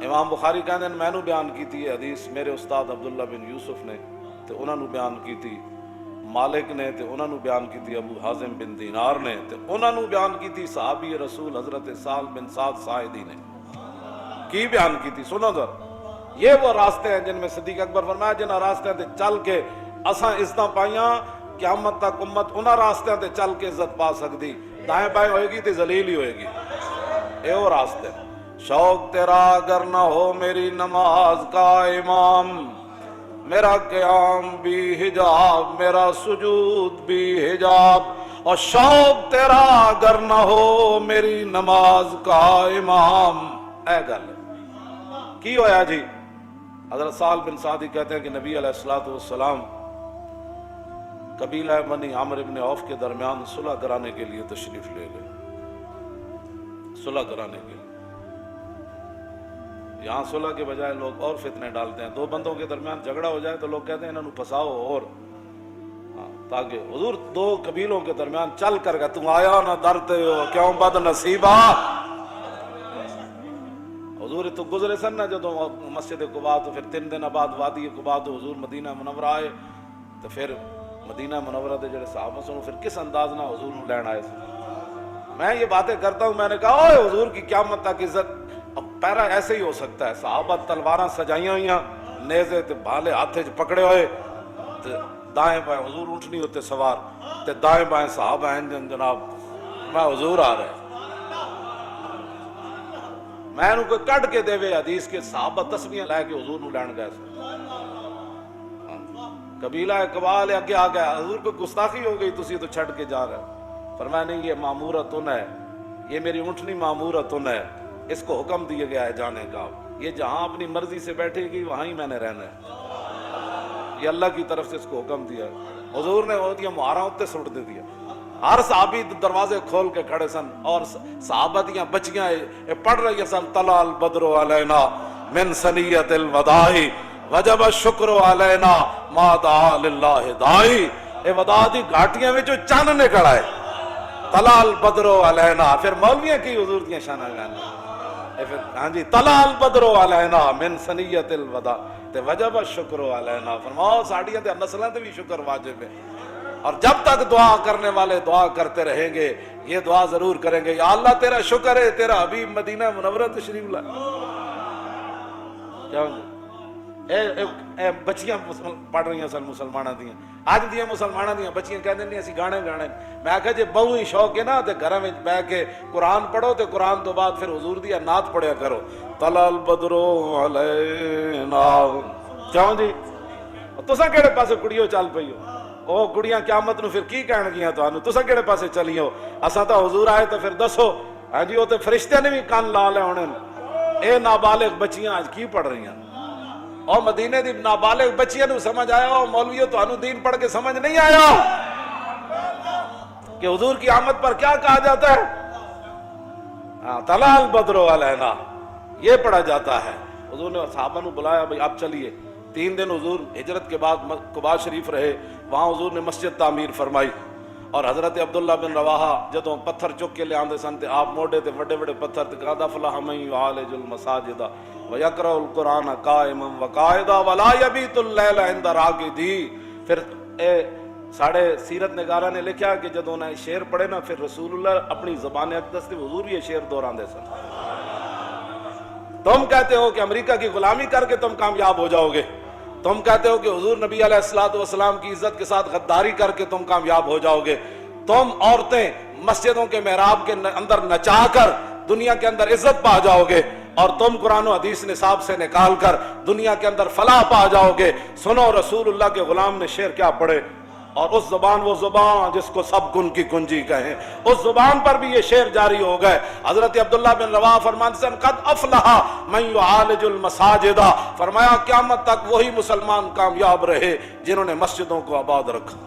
امام بخاری کہندے ہیں میں نو بیان کیتی ہے حدیث میرے استاد عبداللہ بن یوسف نے تے انہاں نو بیان کیتی، مالک نے تے انہاں نو بیان کیتی، ابو حازم بن دینار نے تے انہاں نو بیان کیتی، صحابی رسول حضرت سال بن سعد ساعدی نے کی بیان کیتی۔ سنو ذرا، یہ وہ راستے ہیں جن میں صدیق اکبر فرمایا جنہاں راستے تے چل کے اساں عزت پائیاں، قیامت تک امت انہاں راستے تے چل کے عزت پا سکتی، دائیں بائیں ہوئے گی تے ذلیل ہی ہوئے گی۔ اے وہ راستے، شوق تیرا اگر نہ ہو میری نماز کا امام، میرا قیام بھی حجاب میرا سجود بھی حجاب، اور شوق تیرا اگر نہ ہو میری نماز کا امام۔ اے گل کی ہویا جی؟ حضرت سال بن سعدی کہتے ہیں کہ نبی علیہ السلام قبیلہ بنی عامر بن عوف کے درمیان صلح کرانے کے لیے تشریف لے گئے، صلح کرانے کے لیے۔ یہاں صلح کے بجائے لوگ اور فتنے ڈالتے ہیں، دو بندوں کے درمیان جھگڑا ہو جائے تو لوگ کہتے ہیں انہوں نے پھنساؤ، اور تاکہ حضور دو قبیلوں کے درمیان چل کر گئے، تم آیا نہ ڈرتے ہو کیوں بد نصیبہ۔ حضور تو گزرے سن نہ جدو مسجد قباء، تو پھر 3 دن بعد وادی قباء تو حضور مدینہ منورہ آئے، تو پھر مدینہ منورہ دے جڑے صحابہ سنو پھر کس انداز نہ حضور نو لین آئے تھے۔ میں یہ باتیں کرتا ہوں، میں نے کہا اوے حضور کی قیامت تک عزت، اب پیرا ایسے ہی ہو سکتا ہے، صحابہ تلواراں سجائیاں ہوئیاں، نیزے تے بھالے ہاتھے چ پکڑے ہوئے، دائیں بائیں حضور اونٹنی ہوتے سوار، تے دائیں بائیں صحابہ ہیں جناب، میں حضور آ رہے، میں انہوں کوئی کٹ کے دے وے حدیث کے صحابہ تسبیحاں لے کے حضور نو لین گئے سن، قبیلہ قبال اگے آ گیا، حضور کو گستاخی ہو گئی، تسی تو چھڑ کے جا رہے، فرمایا نہیں یہ معمورتن ہے، یہ میری اونٹنی معمورتن ہے، اس کو حکم دیا گیا ہے جانے کا، یہ جہاں اپنی مرضی سے بیٹھے گی وہاں ہی میں نے رہنا ہے، یہ اللہ کی طرف سے اس کو حکم دیا ہے۔ حضور نے وہ دیا مہاراں اتے سٹ دے دیا، ہر صحابی دروازے کھول کے کھڑے سن، اور صحابہ دیاں بچیاں پڑھ رہی سن، طلع البدر علینا من ثنیۃ الوداع وجب الشکر علینا ما دعا للہ داعی۔ اے وداع دی گھاٹیاں وچوں چن نکل آئے، طلع البدر علینا، پھر مولویاں کی حضور دیاں شاناں گانے، پھر ہاں جی طلع البدر علینا من ثنیۃ الوداع تے وجب الشکر علینا، فرماؤ ساڈیاں تے نسلاں تے بھی شکر واجب ہے، اور جب تک دعا کرنے والے دعا کرتے رہیں گے یہ دعا ضرور کریں گے، یا اللہ تیرا شکر ہے تیرا حبیب مدینہ منورہ تشریف لائے۔ اے بچیاں پڑھ رہی ہیں سن مسلمانہ دیاں، آج دیاں مسلمانہ دیاں بچیاں کہہ دیں اسی گانے گانے، میں آکھا جے بہو ہی شوق ہے نا تے گھراں وچ بیٹھ کے قرآن پڑھو تے قرآن تو بعد پھر حضور دی نعت پڑھیا کرو، طلع البدر علینا، کیوں جی تساں کیڑے پاسے کڑیو چل پئی ہو، او کڑیاں قیامت نو پھر کی کہن گیاں تانوں، تساں کیڑے پاسے چلی ہو، اساں تا حضور آئے تو پھر دسو، ہاں جی وہ تے فرشتے نے بھی کان لا لے ہونے، اے نابالغ بچیاں آج کی پڑھ رہی ہیں، اور مدینے دی نابالغ بچیاں نو سمجھ آیا، اور مولویوں تانوں دین پڑھ کے سمجھ نہیں آیا کہ حضور کی آمد پر کیا کہا جاتا ہے، طلع البدر علینا یہ پڑھا جاتا ہے۔ حضور نے صحابہ نو بلایا بھئی آپ چلیے، 3 دن حضور ہجرت کے بعد قباء شریف رہے، وہاں حضور نے مسجد تعمیر فرمائی، اور حضرت عبداللہ بن رواحہ جدوں پتھر چک کے لے آندے سن تے آپ موڑے تے وڈے وڈے پتھر تے قد افلح من یعالج المساجد ویقرأ القرآن قائما وقاعدا ولا یبیت اللیل عند راقدی۔ پھر ساڑھے سیرت نگارہ نے لکھا کہ جدوں نے شعر پڑھے نا پھر رسول اللہ اپنی زبان اقدس سے حضور یہ شعر دہراندے سن، تم کہتے ہو کہ امریکہ کی غلامی کر کے تم کامیاب ہو جاؤ گے، تم کہتے ہو کہ حضور نبی علیہ السلام کی عزت کے ساتھ غداری کر کے تم کامیاب ہو جاؤ گے، تم عورتیں مسجدوں کے محراب کے اندر نچا کر دنیا کے اندر عزت پا جاؤ گے، اور تم قرآن و حدیث نصاب سے نکال کر دنیا کے اندر فلاح پا جاؤ گے۔ سنو رسول اللہ کے غلام نے شعر کیا پڑھے، اور اس زبان وہ زبان جس کو سب کن کی کنجی کہیں، اس زبان پر بھی یہ شعر جاری ہو گئے۔ حضرت عبداللہ بن رواحہ فرماتے ہیں قد افلح من یعالج المساجد، فرمایا قیامت تک وہی مسلمان کامیاب رہے جنہوں نے مسجدوں کو آباد رکھا۔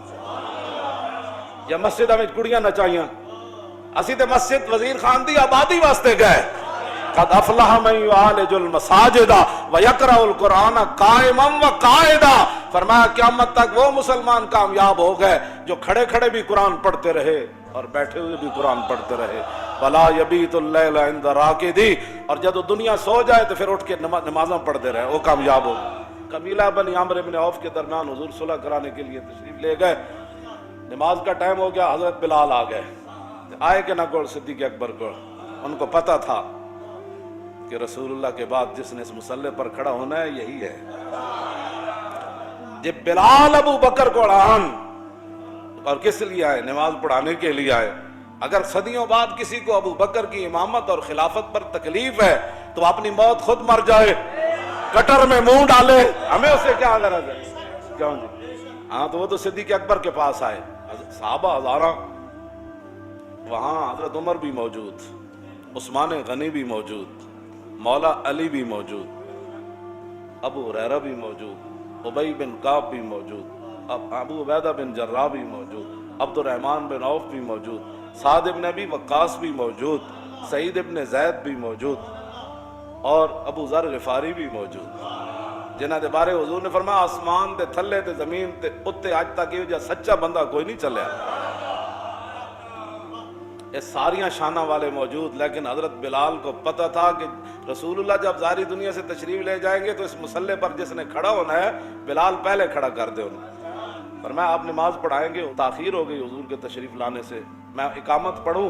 یا مسجدوں میں کڑیاں نچائیاں، اسی تے مسجد وزیر خان دی آبادی واسطے گئے، قد افلح من یعالج المساجد ویقرأ القرآن قائما وقاعدا، فرمایا قیامت تک وہ مسلمان کامیاب ہو گئے جو کھڑے کھڑے بھی قرآن پڑھتے رہے اور بیٹھے ہوئے بھی قرآن پڑھتے رہے۔ ولا یبیت اللیل عند راکدی، اور جب وہ دنیا سو جائے تو پھر اٹھ کے نمازاں پڑھتے رہے، وہ کامیاب ہو۔ قبیلہ بنی عمرو بن عوف کے درمیان حضور صلح کرانے کے لیے تشریف لے گئے، نماز کا ٹائم ہو گیا، حضرت بلال آ گئے، آئے کہ نہ کو صدیق اکبر کو، ان کو پتہ تھا کہ رسول اللہ کے بعد جس نے اس مصلی پر کھڑا ہونا ہے یہی ہے۔ جب بلال ابو بکر کو آن، اور کس لیے آئے؟ نماز پڑھانے کے لیے آئے۔ اگر صدیوں بعد کسی کو ابو بکر کی امامت اور خلافت پر تکلیف ہے تو اپنی موت خود مر جائے، کٹر میں منہ ڈالے، ہمیں اسے کیا غرض ہے؟ کیوں جی؟ ہاں تو وہ تو صدیق اکبر کے پاس آئے، صحابہ ہزاراں، وہاں حضرت عمر بھی موجود، عثمان غنی بھی موجود، مولا علی بھی موجود، ابو ہریرہ بھی موجود، ابی بن کعب بھی موجود، ابو عبیدہ بن جراح بھی موجود، عبد الرحمن بن عوف بھی موجود، سعد ابن ابی وقاص بھی موجود، سعید ابن زید بھی موجود، اور ابو ذر غفاری بھی موجود، جنہاں دے بارے حضور نے فرمایا آسمان تے تھلے تے زمین تے اتے آج تک یہ سچا بندہ کوئی نہیں چلیا۔ یہ ساریاں شانہ والے موجود، لیکن حضرت بلال کو پتہ تھا کہ رسول اللہ جب ظاہری دنیا سے تشریف لے جائیں گے تو اس مصلی پر جس نے کھڑا ہونا ہے بلال پہلے کھڑا کر دے انہیں۔ فرمایا آپ نماز پڑھائیں گے؟ تاخیر ہو گئی حضور کے تشریف لانے سے، میں اقامت پڑھوں؟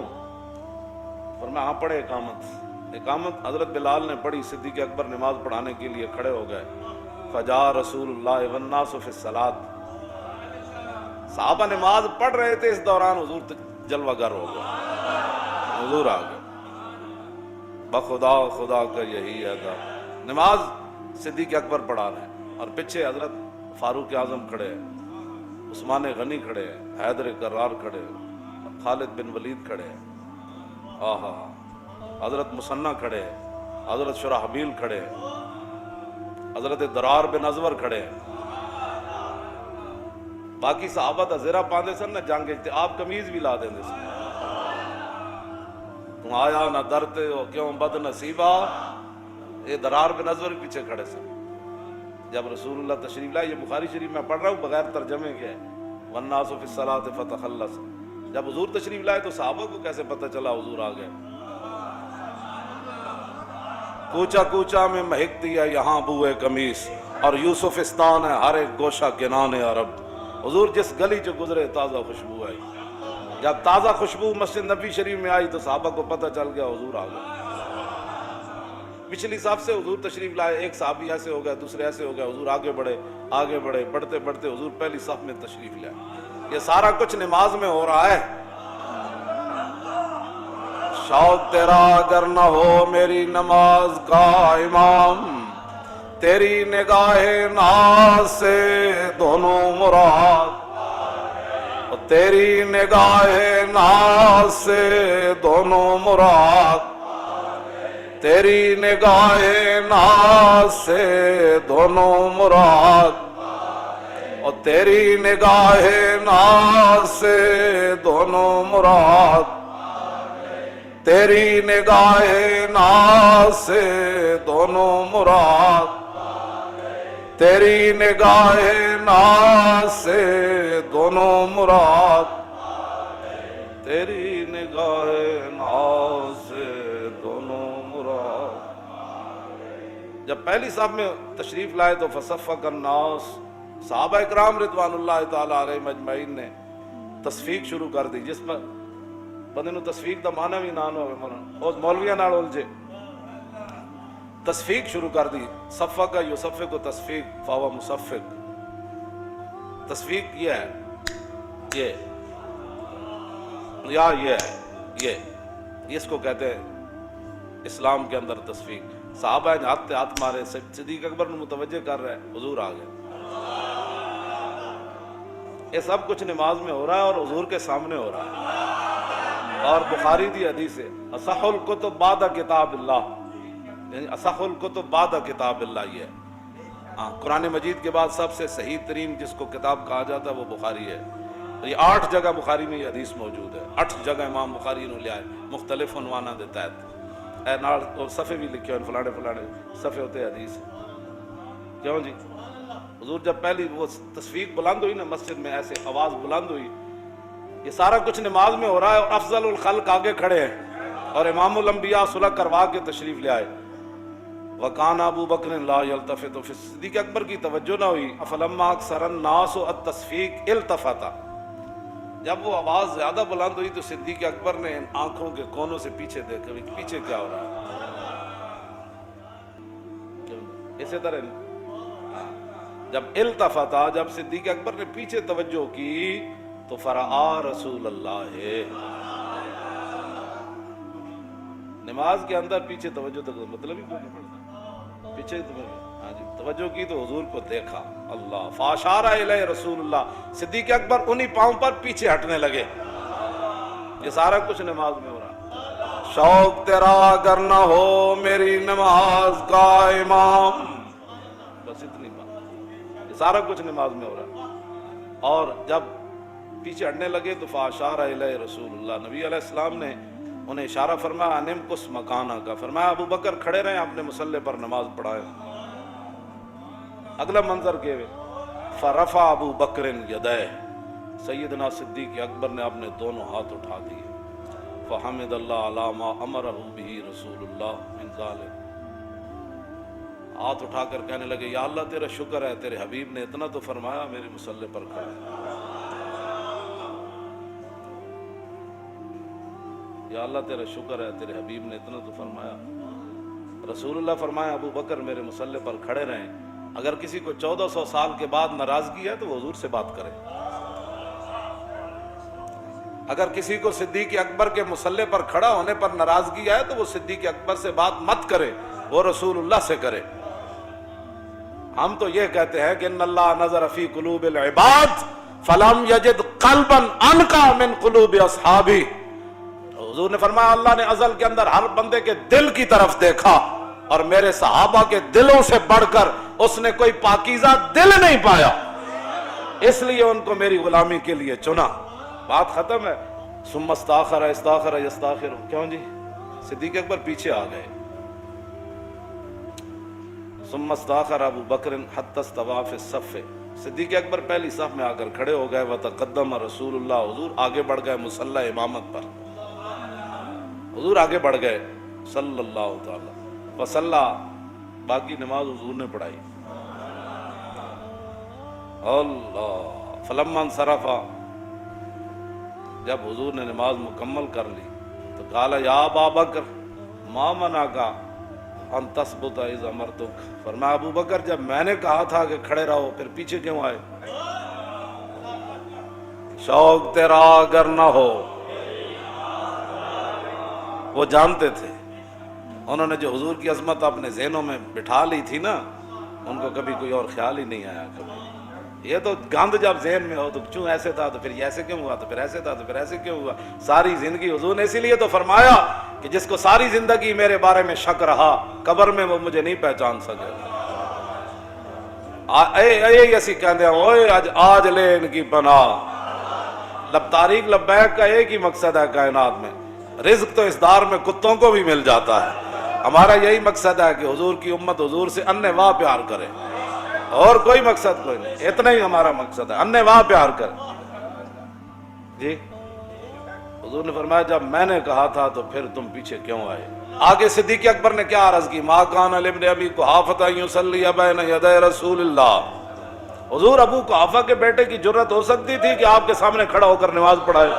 فرمایا ہاں پڑھے اقامت۔ اقامت حضرت بلال نے پڑھی، صدیق اکبر نماز پڑھانے کے لیے کھڑے ہو گئے۔ فجاء رسول اللہ والناس فی الصلاۃ، صحابہ نماز پڑھ رہے تھے، اس دوران حضور جلوہ گر ہو گئے، حضور آ گئے۔ بخدا خدا کا یہی ادا، نماز صدیق اکبر پڑھا رہے ہیں اور پیچھے حضرت فاروق اعظم کھڑے ہیں، عثمان غنی کھڑے ہیں، حیدر کرار کھڑے ہیں، خالد بن ولید کھڑے ہیں، آہا، حضرت مسنہ کھڑے ہیں، حضرت شرحبیل کھڑے ہیں، حضرت درار بن ازور کھڑے ہیں۔ باقی صحابہ دا زیرہ پاندے سن نہ جنگ تے آپ کمیز بھی لا دیندے سن۔ تم آیا نہ ڈرتے ہو کیوں بد نصیبہ، یہ درار بن ازور پیچھے کھڑے سن۔ جب رسول اللہ تشریف لائے، یہ بخاری شریف میں پڑھ رہا ہوں بغیر ترجمے کے، والناس فی الصلاۃ فتخلص، جب حضور تشریف لائے تو صحابہ کو کیسے پتہ چلا حضور آ گئے؟ کوچا کوچا میں مہک دیا یہاں بوئے قمیص، اور یوسفستان ہے ہر ایک گوشہ کنان عرب۔ حضور جس گلی جو گزرے تازہ خوشبو آئی، جب تازہ خوشبو مسجد نبی شریف میں آئی تو صحابہ کو پتہ چل گیا حضور آ گئے۔ پچھلی صف سے حضور تشریف لائے، ایک صحابی ایسے ہو گیا، دوسرے ایسے ہو گیا، حضور آگے بڑھے، آگے بڑھے، بڑھتے بڑھتے حضور پہلی صف میں تشریف لائے۔ یہ سارا کچھ نماز میں ہو رہا ہے۔ شوق تیرا اگر نہ ہو میری نماز کا امام، تیری نگاہ ناز سے دونوں مراد، تیری نگاہ ناز سے دونوں مراد، تیری نگاہ ناز سے دونوں مراد، اور تیری نگاہ ناز سے دونوں مراد، تیری نگاہ ناز سے دونوں مراد، تیری نگاہ ناز سے دونوں مراد، تیری نگاہ ناز سے دونوں مراد۔ جب پہلی صف میں تشریف لائے تو فصفق الناس، صحابہ اکرام رضوان اللہ تعالی علیہم اجمعین نے تصفیق شروع کر دی، جس پر بندے نو تصفیق دا معنی بھی نہ ہوئے، اس مولویاں نال الجھے، تصفیق شروع کر دی۔ صفقہ یصفق و تصفیق فہو مصفق، تصفیق یہ ہے، یہ یا یہ ہے، یہ اس کو کہتے ہیں اسلام کے اندر تصفیق۔ صحابہ نے ہاتھ ہاتھ مارے، صدیق اکبر نے متوجہ کر رہے ہیں، حضور آ گئے۔ یہ سب کچھ نماز میں ہو رہا ہے اور حضور کے سامنے ہو رہا ہے۔ اور بخاری دی حدیث ہے، اصح الکتب بعد کتاب اللہ، یعنی اصح الکتب بعد کتاب اللہ، یہ ہے قرآن مجید کے بعد سب سے صحیح ترین جس کو کتاب کہا جاتا ہے وہ بخاری ہے۔ یہ 8 جگہ بخاری میں یہ حدیث موجود ہے، 8 جگہ امام بخاری نے لیا ہے، مختلف عنوانہ دے تحت، اے نال اور صفحے بھی لکھے ہیں، فلانے فلانے صفحے ہوتے حدیث۔ کیوں جی؟ حضور جب پہلی وہ تصفیق بلند ہوئی نا مسجد میں، ایسے آواز بلند ہوئی، یہ سارا کچھ نماز میں ہو رہا ہے اور افضل الخلق آگے کھڑے ہیں، اور امام الانبیاء صلح کروا کے تشریف لے آئے. وکان ابو بکر لا یلتفت. پھر صدیق اکبر کی توجہ نہ ہوئی. فلما اکثر الناس التصفیق التفت. جب وہ آواز زیادہ بلند ہوئی تو صدیق اکبر نے آنکھوں کے کونوں سے پیچھے دیکھا پیچھے کیا ہو رہا ہے. اسی طرح جب التفتا، جب صدیق اکبر نے پیچھے توجہ کی تو فرآ رسول اللہ. نماز کے اندر پیچھے توجہ تو مطلب ہی کوئی نہیں پڑتا. پیچھے توجہ کی تو حضور کو دیکھا. اللہ فاشار الیہ رسول اللہ. صدیق اکبر انہی پاؤں پر پیچھے ہٹنے لگے. یہ سارا کچھ نماز میں ہو رہا. شوق تیرا اگر نہ ہو میری نماز کا امام. بس اتنی بات. یہ سارا کچھ نماز میں ہو رہا. اور جب پیچھے ہٹنے لگے تو فاشار الیہ رسول اللہ. نبی علیہ السلام نے انہیں اشارہ فرمایا انم کس مکانہ کا. فرمایا ابو بکر کھڑے رہیں اپنے مصلی پر نماز پڑھائے. اگلا منظر کے فرفع ابو بکر یدہ. سیدنا صدیق اکبر نے اپنے دونوں ہاتھ اٹھا دیے. فحمد اللہ علی ما امرہ بہ رسول اللہ من ذلک. ہاتھ اٹھا کر کہنے لگے یا اللہ تیرا شکر ہے تیرے حبیب نے اتنا تو فرمایا میرے مصلی پر کھڑے. یا اللہ تیرا شکر ہے تیرے حبیب نے اتنا تو فرمایا. رسول اللہ فرمایا ابو بکر میرے مصلی پر کھڑے رہیں. اگر کسی کو 1400 سال کے بعد ناراضگی ہے تو وہ حضور سے بات کرے. اگر کسی کو صدیق اکبر کے مصلی پر کھڑا ہونے پر ناراضگی ہے تو وہ صدیق اکبر سے بات مت کرے، وہ رسول اللہ سے کرے. ہم تو یہ کہتے ہیں کہ ان اللہ نظر فی قلوب العباد فلم یجد قلبا انقی من قلوب اصحابہ. حضور نے فرمایا اللہ نے ازل کے اندر ہر بندے کے دل کی طرف دیکھا اور میرے صحابہ کے دلوں سے بڑھ کر اس نے کوئی پاکیزہ دل نہیں پایا، اس لیے ان کو میری غلامی کے لیے چنا. بات ختم ہے. ثم استاخر استاخر یستاخر. کیوں جی؟ صدیق اکبر پیچھے آ گئے. ثم استاخر ابو بکر حتی استوى فی الصف. صدیق اکبر پہلی صف میں آ کر کھڑے ہو گئے. وتقدم رسول اللہ. حضور آگے بڑھ گئے مصلی امامت پر. حضور آگے بڑھ گئے صلی اللہ تعالی وصلی. باقی نماز حضور نے پڑھائی. اللہ. فلما انصرف. جب حضور نے نماز مکمل کر لی تو قال یا ابا بکر ما منعک ان تثبت اذ امرتک. فرمایا ابو بکر جب میں نے کہا تھا کہ کھڑے رہو پھر پیچھے کیوں آئے؟ شوق تیرا اگر نہ ہو. وہ جانتے تھے، انہوں نے جو حضور کی عظمت اپنے ذہنوں میں بٹھا لی تھی نا، ان کو کبھی کوئی اور خیال ہی نہیں آیا. کبھی یہ تو گند جب ذہن میں ہو تو کیوں ایسے تھا تو پھر ایسے کیوں ہوا تو پھر ایسے تھا تو پھر ایسے کیوں ہوا. ساری زندگی حضور نے اسی لیے تو فرمایا کہ جس کو ساری زندگی میرے بارے میں شک رہا قبر میں وہ مجھے نہیں پہچان سکے. اسی کہندے اوئے آج لے ان کی پناہ. تاریخ لبیک کا ایک ہی مقصد ہے کائنات میں. رزق تو اس دار میں کتوں کو بھی مل جاتا ہے. ہمارا یہی مقصد ہے کہ حضور کی امت حضور سے انے واہ پیار کرے، اور کوئی مقصد کوئی نہیں. اتنا ہی ہمارا مقصد ہے، انے واہ پیار کرے. جی حضور نے فرمایا جب میں نے کہا تھا تو پھر تم پیچھے کیوں آئے. آگے صدیق اکبر نے کیا عرض کی؟ ما کان لابن ابی قحافہ یصلی بین یدی رسول اللہ. حضور ابو قحافہ کے بیٹے کی جرت ہو سکتی تھی کہ آپ کے سامنے کھڑا ہو کر نماز پڑھائے؟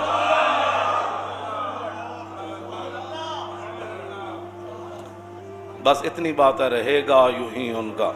بس اتنی بات ہے، رہے گا یوں ہی ان کا.